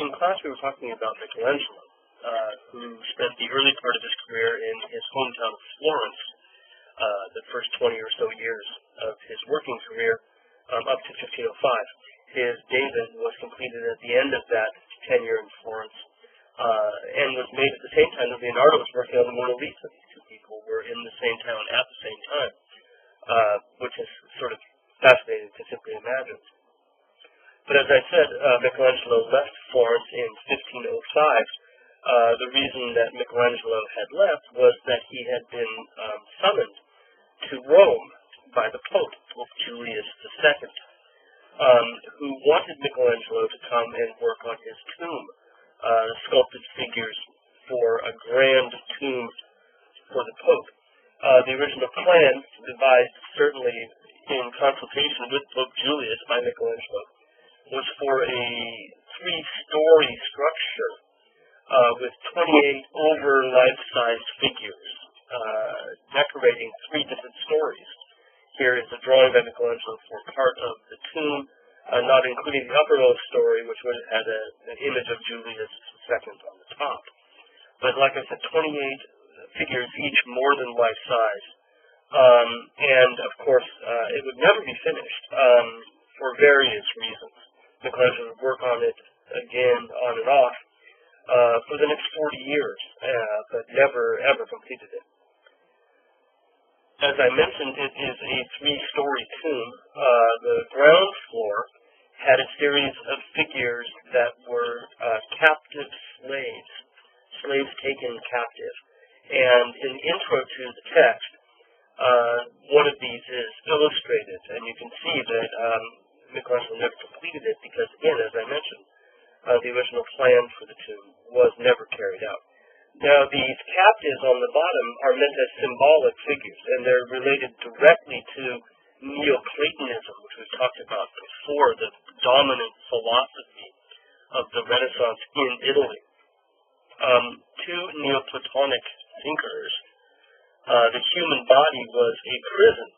in class we were talking about Michelangelo, who spent the early part of his career in his hometown of Florence, the first 20 or so years of his working career, up to 1505. His David was completed at the end of that tenure in Florence, and was made at the same time that Leonardo was working on the Mona Lisa. These two people were in the same town at the same time, which is sort of fascinating to simply imagine. But as I said, Michelangelo left Florence in 1505. The reason that Michelangelo had left was that he had been summoned to Rome by the Pope, Pope Julius II, who wanted Michelangelo to come and work on his tomb, sculpted figures for a grand tomb for the Pope. The original plan, devised certainly in consultation with Pope Julius by Michelangelo, was for a 3-story structure with 28 over-life-size figures decorating 3 different stories. Here is a drawing by Michelangelo for part of the tomb, not including the uppermost story, which would have had an image of Julius II on the top. But like I said, 28 figures, each more than life-size. And, of course, it would never be finished for various reasons. Michelangelo would work on it again, on and off, for the next 40 years, but never, ever completed it. As I mentioned, it is a 3-story tomb. The ground floor had a series of figures that were captive slaves taken captive. And in the intro to the text, one of these is illustrated, and you can see that Michelangelo never completed it because, again, as I mentioned, the original plan for the tomb was never carried out. Now, these captives on the bottom are meant as symbolic figures, and they're related directly to Neoplatonism, which we've talked about before, the dominant philosophy of the Renaissance in Italy. Two Neoplatonic thinkers, the human body was a prison,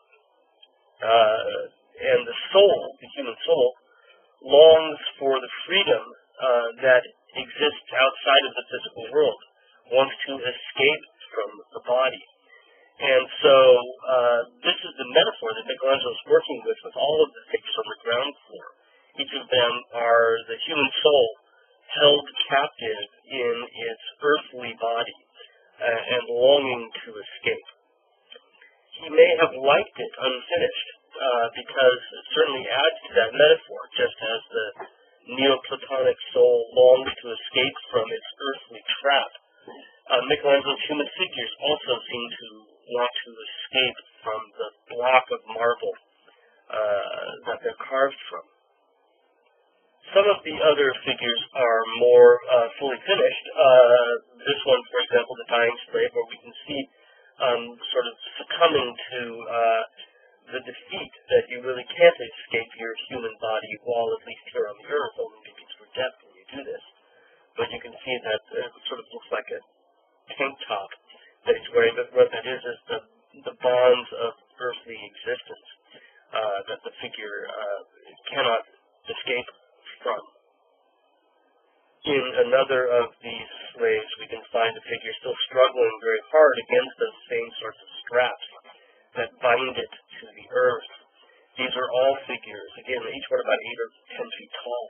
and the soul, the human soul, longs for the freedom that exists outside of the physical world, wants to escape from the body. And so this is the metaphor that Michelangelo is working with all of the figures on the ground floor. Each of them are the human soul held captive in its earthly body and longing to escape. He may have liked it unfinished because it certainly adds to that metaphor, just as the Neoplatonic soul longs to escape from its earthly trap. Michelangelo's human figures also seem to want to escape from the block of marble that they're carved from. Some of the other figures are more fully finished. This one, for example, the dying slave, where we can see sort of succumbing to the defeat that you really can't escape your human body while at least here on the earth, only maybe through death when you do this. But you can see that it sort of looks like a tank top that he's wearing, but what that is the bonds of earthly existence that the figure cannot escape from. In another of these slaves, we can find a figure still struggling very hard against those same sorts of straps that bind it to the earth. These are all figures, again, each one about 8 or 10 feet tall,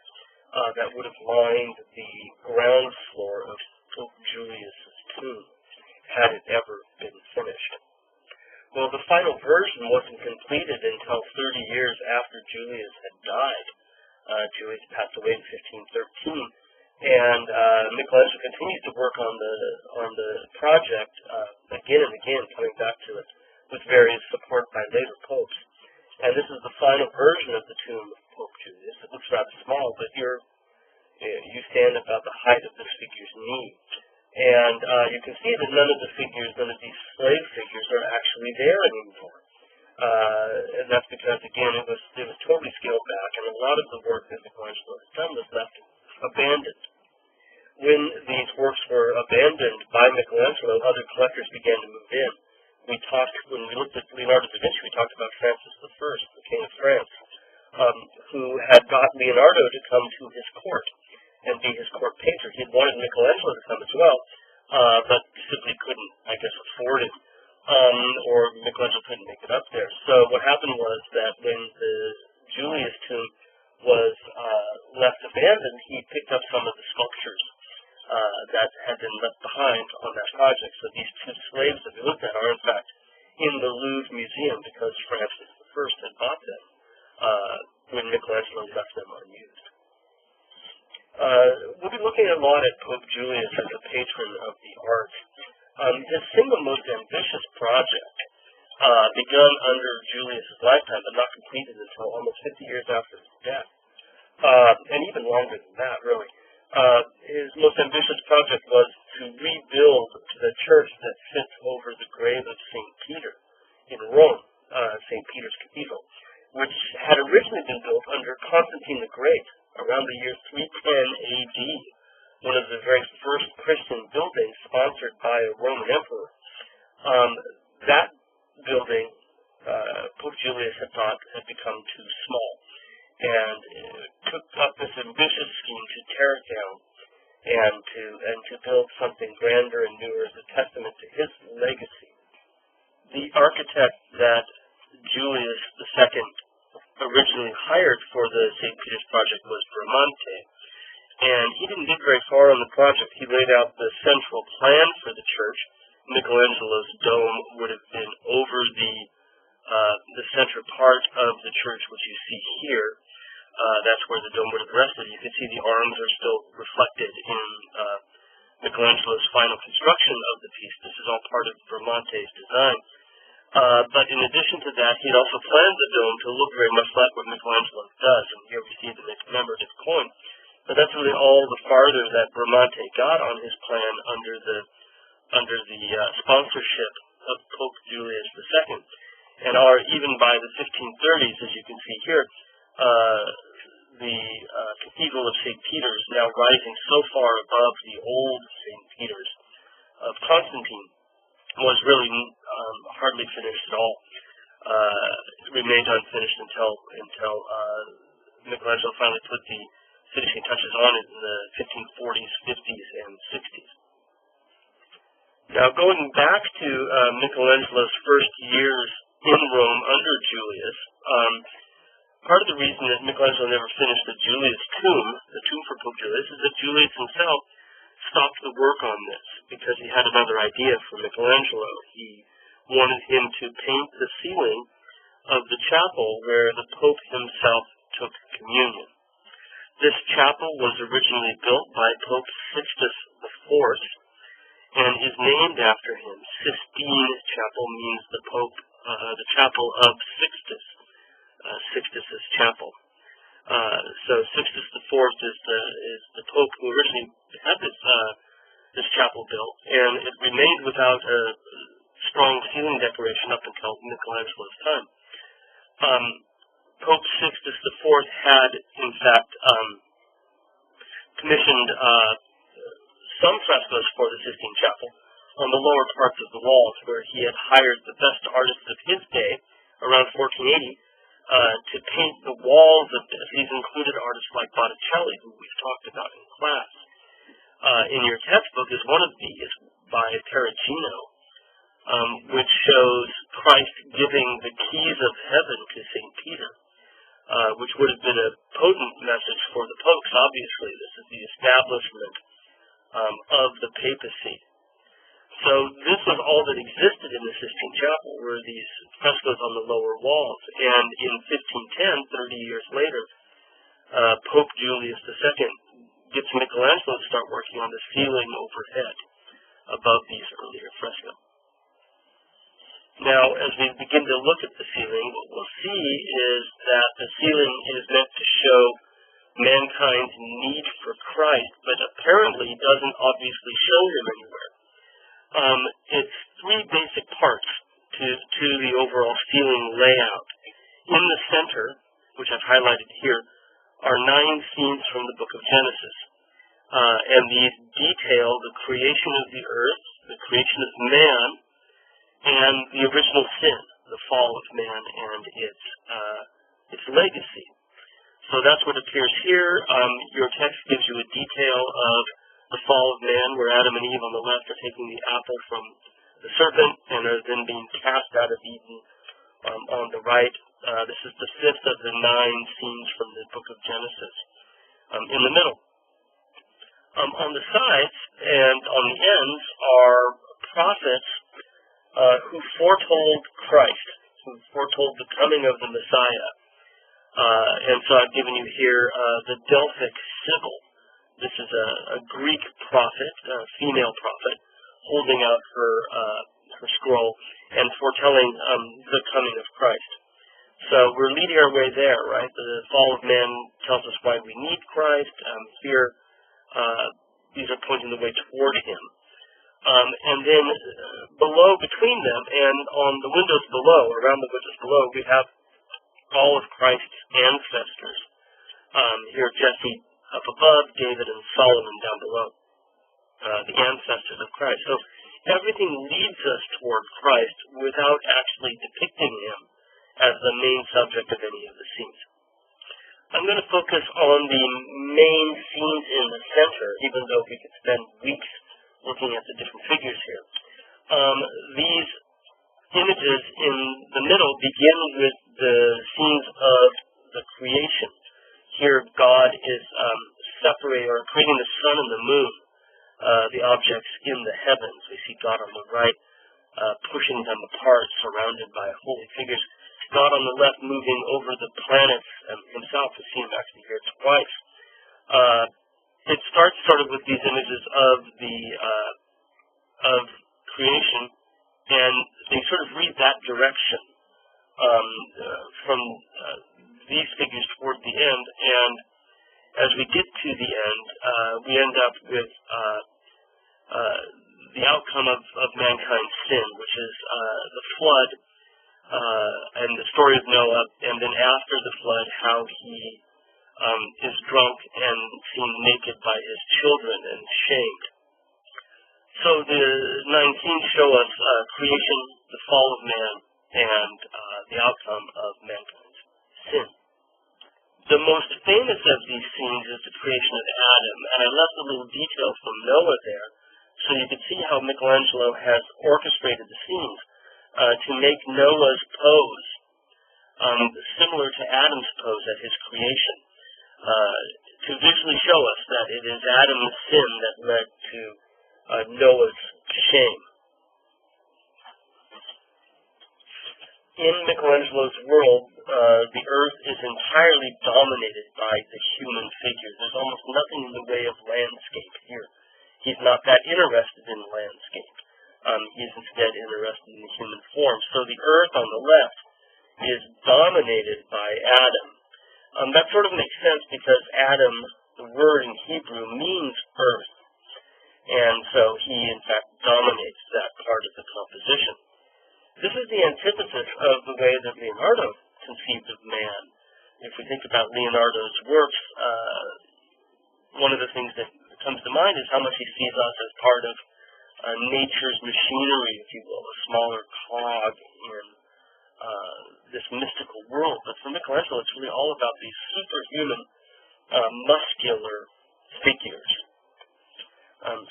that would have lined the ground floor of Pope Julius' tomb, had it ever been finished. Well, the final version wasn't completed until 30 years after Julius had died. Julius passed away in 1513, and Michelangelo continues to work on the project again and again, coming back to it with various support by later popes. And this is the final version of the tomb of Pope Julius. It looks rather small, but you stand about the height of this figure's knee. And you can see that none of these slave figures are actually there anymore. And that's because, again, it was totally scaled back, and a lot of the work that Michelangelo had done was left abandoned. When these works were abandoned by Michelangelo, other collectors began to move in. When we looked at Leonardo da Vinci, we talked about Francis I, the King of France, who had got Leonardo to come to his court. and be his court patron. He wanted Michelangelo to come as well, but simply couldn't, I guess, afford it, or Michelangelo couldn't make it up there. So what happened was that when the Julius tomb was left abandoned, he picked up some of the sculptures that had been left behind on that project. So these two slaves that we looked at are, in fact, in the Louvre Museum because Francis I had bought them when Michelangelo left them unused. We'll be looking a lot at Pope Julius as a patron of the arts. His single most ambitious project, begun under Julius's lifetime, but not completed until almost 50 years after his death, and even longer than that, really. His most ambitious project was to rebuild the church that sits over the grave of St. Peter in Rome, St. Peter's Cathedral, which had originally been built under Constantine the Great around the year 310 AD, one of the very first Christian buildings sponsored by a Roman emperor. That building, Pope Julius had thought had become too small, and took up this ambitious scheme to tear it down and to build something grander and newer as a testament to his legacy. The architect that Julius II originally hired for the St. Peter's project was Bramante, and he didn't get very far on the project. He laid out the central plan for the church. Michelangelo's dome would have been over the center part of the church, which you see here. That's where the dome would have rested. You can see the arms are still reflected in Michelangelo's final construction of the piece. This is all part of Bramante's design. But in addition to that, he'd also planned the dome to look very much like what Michelangelo does. And here we see the commemorative coin. But that's really all the farther that Bramante got on his plan under the sponsorship of Pope Julius II. And are, even by the 1530s, as you can see here, the Cathedral of St. Peter's, now rising so far above the old St. Peter's of Constantine, was really hardly finished at all. It remained unfinished until Michelangelo finally put the finishing touches on it in the 1540s, 50s, and 60s. Now, going back to Michelangelo's first years in Rome under Julius, part of the reason that Michelangelo never finished the Julius tomb, the tomb for Pope Julius, is that Julius himself stopped the work on this because he had another idea for Michelangelo. He wanted him to paint the ceiling of the chapel where the Pope himself took communion. This chapel was originally built by Pope Sixtus IV and is named after him. Sistine Chapel means the Pope, the chapel of Sixtus, Sixtus's chapel. So Sixtus IV is the Pope who originally had this chapel built, and it remained without a strong ceiling decoration up until Michelangelo's time. Pope Sixtus IV had, in fact, commissioned some frescoes for the Sistine Chapel on the lower parts of the walls, where he had hired the best artists of his day, around 1480, to paint the walls of this. These included artists like Botticelli, who we've talked about in class. In your textbook is one of these by Perugino, which shows Christ giving the keys of heaven to St. Peter, which would have been a potent message for the popes. Obviously, this is the establishment of the papacy. So this was all that existed in the Sistine Chapel, were these frescoes on the lower walls. And in 1510, 30 years later, Pope Julius II gets Michelangelo to start working on the ceiling overhead above these earlier frescoes. Now, as we begin to look at the ceiling, what we'll see is that the ceiling is meant to show mankind's need for Christ, but apparently doesn't obviously show him anywhere. It's three basic parts to the overall ceiling layout. In the center, which I've highlighted here, are 9 scenes from the book of Genesis. And these detail the creation of the earth, the creation of man, and the original sin, the fall of man and its legacy. So that's what appears here. Your text gives you a detail of the fall of man, where Adam and Eve on the left are taking the apple from the serpent and are then being cast out of Eden on the right. This is the fifth of the 9 scenes from the book of Genesis. In the middle, on the sides and on the ends are prophets who foretold Christ, who foretold the coming of the Messiah. And so I've given you here the Delphic Sibyl. This is a Greek prophet, a female prophet, holding out her scroll and foretelling the coming of Christ. So we're leading our way there, right? The fall of man tells us why we need Christ. Here, these are pointing the way toward him. And then below, between them, and on the windows below, around the windows below, we have all of Christ's ancestors. Here, Jesse up above, David and Solomon down below, the ancestors of Christ. So everything leads us toward Christ without actually depicting him as the main subject of any of the scenes. I'm going to focus on the main scenes in the center, even though we could spend weeks looking at the different figures here. These images in the middle begin with the scenes of the creation. Here God is separating or creating the sun and the moon, the objects in the heavens. We see God on the right pushing them apart, surrounded by holy figures. God on the left moving over the planets himself. We see him actually here twice. It starts sort of with these images of the of creation, and they sort of read that direction from these figures toward the end. And as we get to the end, we end up with the outcome of mankind's sin, which is the flood. And the story of Noah, and then after the flood, how he is drunk and seen naked by his children and shamed. So the 9 scenes show us creation, the fall of man, and the outcome of mankind's sin. The most famous of these scenes is the creation of Adam, and I left a little detail from Noah there, so you can see how Michelangelo has orchestrated the scenes to make Noah's pose similar to Adam's pose at his creation, to visually show us that it is Adam's sin that led to Noah's shame. In Michelangelo's world, the earth is entirely dominated by the human figure. There's almost nothing in the way of landscape here. He's not that interested in landscape. He is instead interested in the human form. So the earth on the left is dominated by Adam. That sort of makes sense because Adam, the word in Hebrew, means earth. And so he, in fact, dominates that part of the composition. This is the antithesis of the way that Leonardo conceived of man. If we think about Leonardo's works, one of the things that comes to mind is how much he sees us as part of nature's machinery, if you will, a smaller cog in this mystical world. But for Michelangelo, it's really all about these superhuman, muscular figures.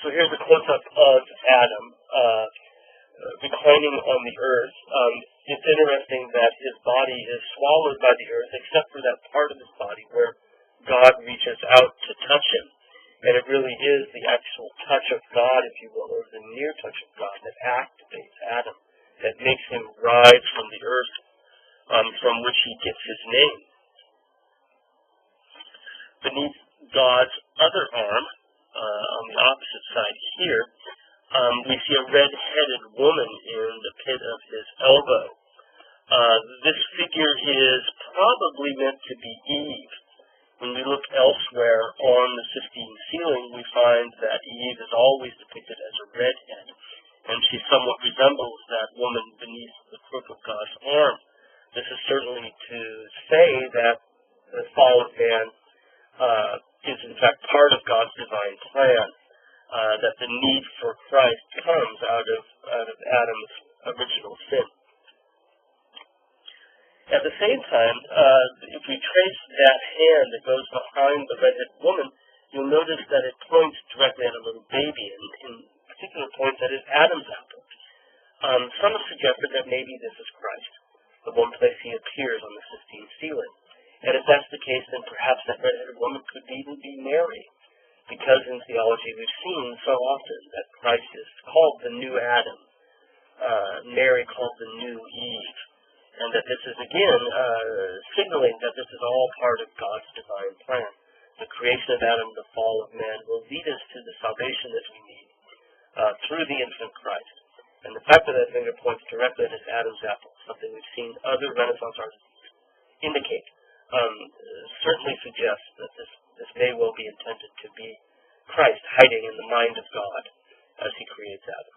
So here's a close-up of Adam reclining on the earth. It's interesting that his body is swallowed by the earth, except for that part of his body where God reaches out to touch him. And it really is the actual touch of God, if you will, or the near touch of God that activates Adam, that makes him rise from the earth from which he gets his name. Beneath God's other arm, on the opposite side here, we see a red-headed woman in the pit of his elbow. This figure is probably meant to be Eve. When we look elsewhere on the Sistine ceiling, we find that Eve is always depicted as a redhead, and she somewhat resembles that woman beneath the crook of God's arm. This is certainly to say that the fall of man is in fact part of God's divine plan, that the need for Christ comes out of Adam's original sin. At the same time, if we trace that hand that goes behind the red-headed woman, you'll notice that it points directly at a little baby, and in particular points at his Adam's apple. Some have suggested that maybe this is Christ, the one place he appears on the Sistine ceiling. And if that's the case, then perhaps that red-headed woman could even be Mary, because in theology we've seen so often that Christ is called the new Adam, Mary called the new Eve, and that this is again signaling that this is all part of God's divine plan. The creation of Adam, the fall of man, will lead us to the salvation that we need through the infant Christ. And the fact that that finger points directly at his Adam's apple, something we've seen other Renaissance artists indicate, certainly suggests that this may well be intended to be Christ hiding in the mind of God as he creates Adam.